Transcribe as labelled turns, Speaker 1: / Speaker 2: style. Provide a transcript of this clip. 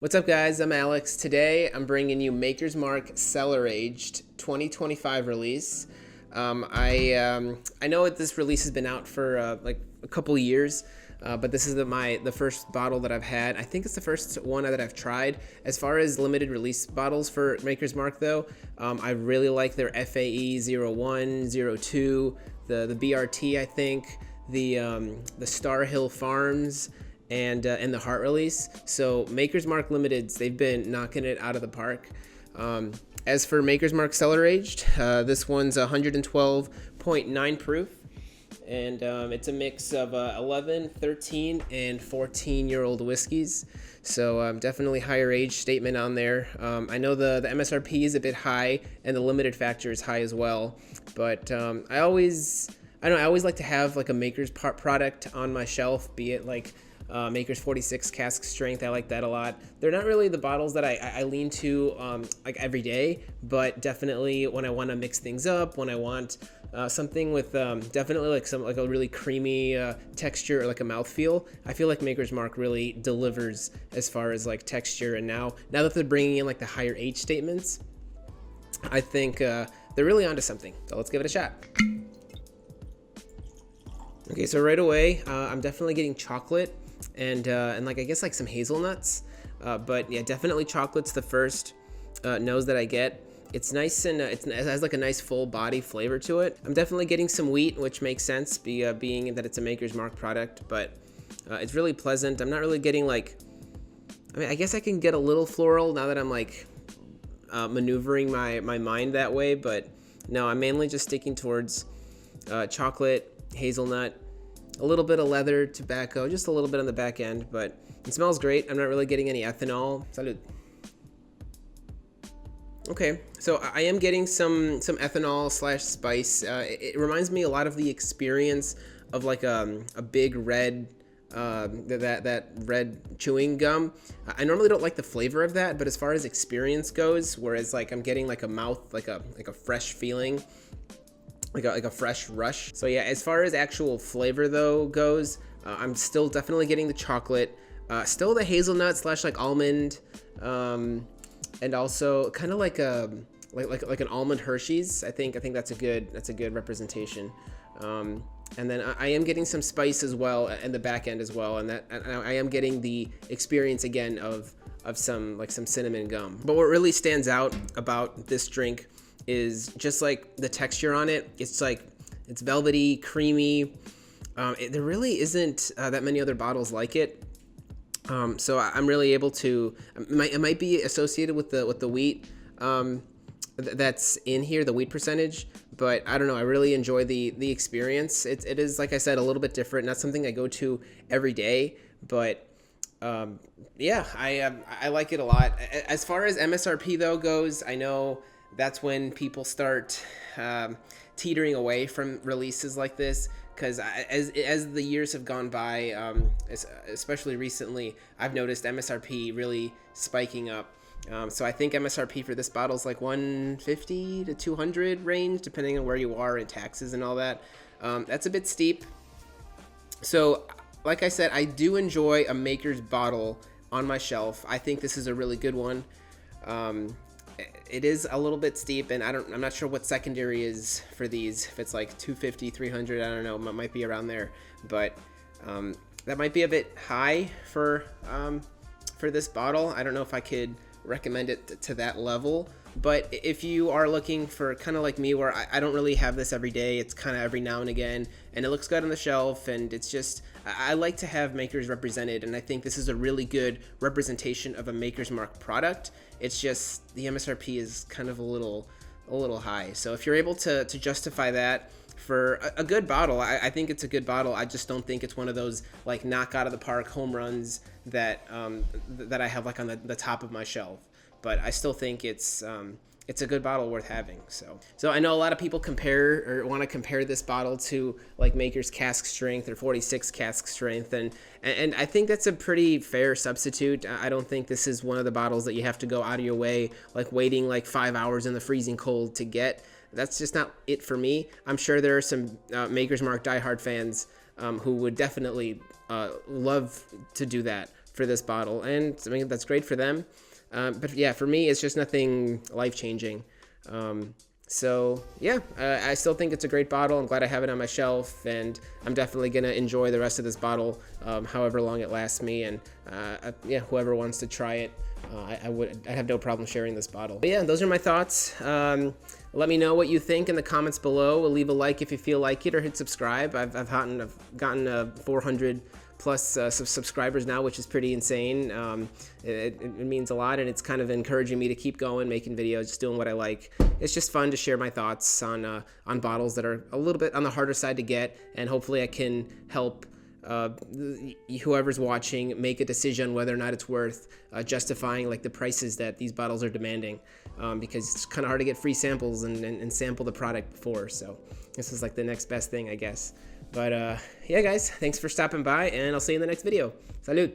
Speaker 1: What's up, guys? I'm Alex. Today I'm bringing you Maker's Mark Cellar Aged 2025 release. I know that this release has been out for like a couple years, but this is the first bottle that I've had. I think it's the first one that I've tried. As far as limited release bottles for Maker's Mark, though, I really like their FAE 01, 02, the BRT. I think the Star Hill Farms and the Heart release. So Maker's Mark Limiteds, they've been knocking it out of the park. As for Maker's Mark Cellar Aged, this one's 112.9 proof, and it's a mix of 11, 13, and 14-year-old whiskeys. So definitely higher age statement on there. I know the MSRP is a bit high, and the limited factor is high as well. But I always like to have like a Maker's product on my shelf, be it like Maker's 46 cask strength. I like that a lot. They're not really the bottles that I lean to like every day, but definitely when I want to mix things up, when I want something with definitely like a really creamy texture or like a mouthfeel, I feel like Maker's Mark really delivers as far as like texture. And now that they're bringing in like the higher age statements, I think they're really onto something. So let's give it a shot. Okay, so right away, I'm definitely getting chocolate and like I guess like some hazelnuts, but yeah, definitely chocolate's the first nose that I get. It's nice and it has like a nice full body flavor to it. I'm definitely getting some wheat, which makes sense, being that it's a Maker's Mark product, but it's really pleasant. I'm not really getting like, I mean, I guess I can get a little floral now that I'm like maneuvering my mind that way, but no, I'm mainly just sticking towards chocolate, hazelnut, a little bit of leather, tobacco, just a little bit on the back end, but it smells great. I'm not really getting any ethanol. Salud. Okay, so I am getting some ethanol / spice. It reminds me a lot of the experience of like a big red that red chewing gum. I normally don't like the flavor of that, but as far as experience goes, whereas like I'm getting like a mouth like a fresh feeling, like a fresh rush. So yeah, as far as actual flavor though goes, I'm still definitely getting the chocolate, still the hazelnut / like almond, and also kind of like an almond Hershey's. I think that's a good representation. And then I am getting some spice as well in the back end as well, and I am getting the experience again of some cinnamon gum. But what really stands out about this drink is just like the texture on it. It's velvety, creamy. There really isn't that many other bottles like it. So I'm really able to. It might be associated with the wheat that's in here, the wheat percentage. But I don't know. I really enjoy the experience. It is, like I said, a little bit different. Not something I go to every day, but yeah, I like it a lot. As far as MSRP though goes, I know that's when people start teetering away from releases like this, because as the years have gone by, especially recently, I've noticed MSRP really spiking up. So I think MSRP for this bottle is like 150 to 200 range, depending on where you are in taxes and all that. That's a bit steep. So like I said, I do enjoy a Maker's bottle on my shelf. I think this is a really good one. It is a little bit steep, and I'm not sure what secondary is for these. If it's like 250, 300, I don't know. It might be around there, but that might be a bit high for this bottle. I don't know if I could recommend it to that level. But if you are looking for kind of like me, where I don't really have this every day, it's kind of every now and again, and it looks good on the shelf, and it's just, I like to have Makers represented, and I think this is a really good representation of a Maker's Mark product. It's just the MSRP is kind of a little high. So if you're able to justify that for a good bottle, I think it's a good bottle. I just don't think it's one of those like knock out of the park home runs that I have like on the top of my shelf. But I still think it's a good bottle worth having. So I know a lot of people want to compare this bottle to like Maker's cask strength or 46 cask strength, and I think that's a pretty fair substitute. I don't think this is one of the bottles that you have to go out of your way, like waiting like 5 hours in the freezing cold to get. That's just not it for me. I'm sure there are some Maker's Mark diehard fans who would definitely love to do that for this bottle, and I mean that's great for them. But yeah, for me, it's just nothing life-changing. So yeah, I still think it's a great bottle. I'm glad I have it on my shelf, and I'm definitely gonna enjoy the rest of this bottle, however long it lasts me. And yeah, whoever wants to try it, I'd have no problem sharing this bottle. But yeah, those are my thoughts. Let me know what you think in the comments below. Leave a like if you feel like it, or hit subscribe. I've gotten 400 plus subscribers now, which is pretty insane. It means a lot, and it's kind of encouraging me to keep going, making videos, just doing what I like. It's just fun to share my thoughts on bottles that are a little bit on the harder side to get, and hopefully I can help whoever's watching make a decision whether or not it's worth justifying like the prices that these bottles are demanding, because it's kind of hard to get free samples and sample the product before. So this is like the next best thing, I guess. But yeah, guys, thanks for stopping by, and I'll see you in the next video. Salud!